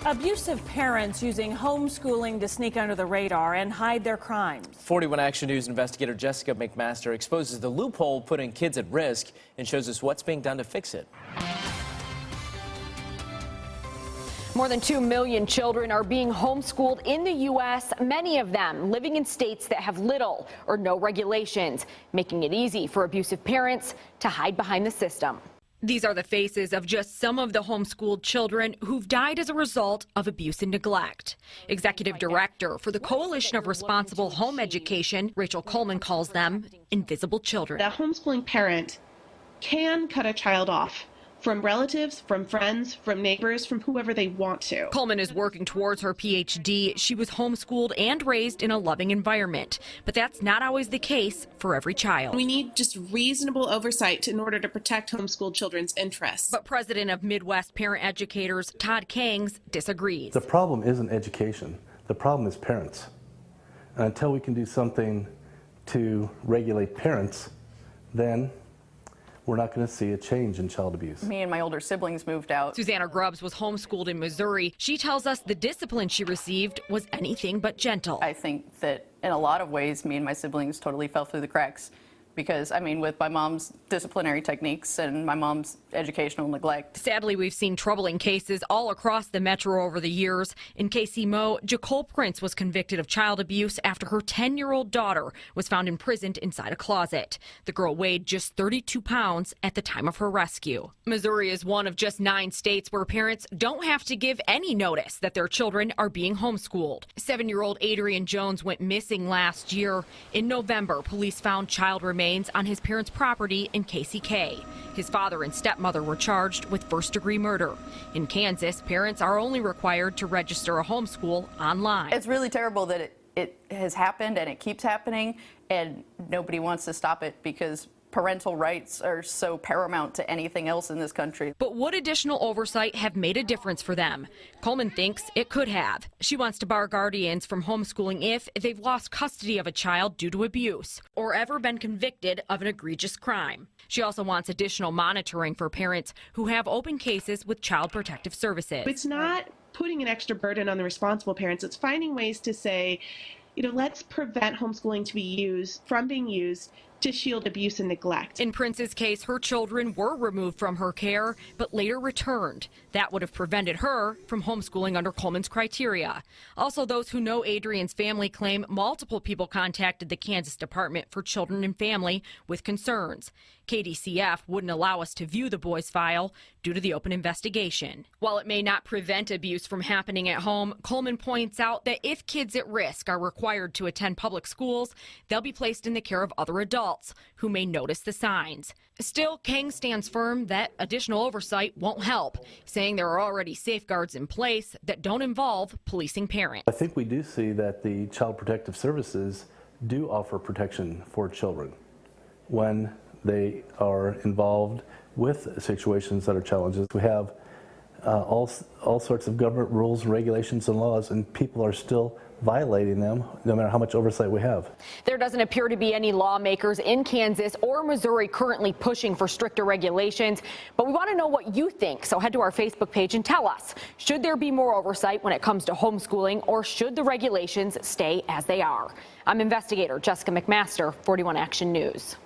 Abusive parents using homeschooling to sneak under the radar and hide their crimes. 41 Action News investigator Jessica McMaster exposes the loophole putting kids at risk and shows us what's being done to fix it. More than 2 million children are being homeschooled in the U.S., many of them living in states that have little or no regulations, making it easy for abusive parents to hide behind the system. These are the faces of just some of the homeschooled children who've died as a result of abuse and neglect. Executive Director for the Coalition of Responsible Home Education, Rachel Coleman, calls them invisible children. A homeschooling parent can cut a child off from relatives, from friends, from neighbors, from whoever they want to. Coleman is working towards her PhD. She was homeschooled and raised in a loving environment, but that's not always the case for every child. We need just reasonable oversight in order to protect homeschooled children's interests. But president of Midwest Parent Educators, Todd Kangs, disagrees. The problem isn't education. The problem is parents. And until we can do something to regulate parents, then we're not going to see a change in child abuse. Me and my older siblings moved out. Susanna Grubbs was homeschooled in Missouri. She tells us the discipline she received was anything but gentle. I think that in a lot of ways, me and my siblings totally fell through the cracks. Because, I mean, with my mom's disciplinary techniques and my mom's educational neglect. Sadly, we've seen troubling cases all across the metro over the years. In KC Mo, Jacole Prince was convicted of child abuse after her 10-year-old daughter was found imprisoned inside a closet. The girl weighed just 32 pounds at the time of her rescue. Missouri is one of just 9 states where parents don't have to give any notice that their children are being homeschooled. 7-year-old Adrian Jones went missing last year. In November, police found child remains on his parents' property in KCK. His father and stepmother were charged with first-degree murder. In Kansas, parents are only required to register a homeschool online. It's really terrible that it has happened and it keeps happening, and nobody wants to stop it because parental rights are so paramount to anything else in this country. But would additional oversight have made a difference for them? Coleman thinks it could have. She wants to bar guardians from homeschooling if they've lost custody of a child due to abuse or ever been convicted of an egregious crime. She also wants additional monitoring for parents who have open cases with Child Protective Services. It's not putting an extra burden on the responsible parents. It's finding ways to say, let's prevent homeschooling from being used to shield abuse and neglect. In Prince's case, her children were removed from her care, but later returned. That would have prevented her from homeschooling under Coleman's criteria. Also, those who know Adrian's family claim multiple people contacted the Kansas Department for Children and Family with concerns. KDCF wouldn't allow us to view the boy's file due to the open investigation. While it may not prevent abuse from happening at home, Coleman points out that if kids at risk are required to attend public schools, they'll be placed in the care of other adults who may notice the signs. Still, Kang stands firm that additional oversight won't help, saying there are already safeguards in place that don't involve policing parents. I think we do see that the Child Protective Services do offer protection for children when they are involved with situations that are challenges. We have all sorts of government rules and regulations and laws, and people are still violating them no matter how much oversight we have. There doesn't appear to be any lawmakers in Kansas or Missouri currently pushing for stricter regulations, but we want to know what you think. So head to our Facebook page and tell us, should there be more oversight when it comes to homeschooling, or should the regulations stay as they are? I'm investigator Jessica McMaster, 41 Action News.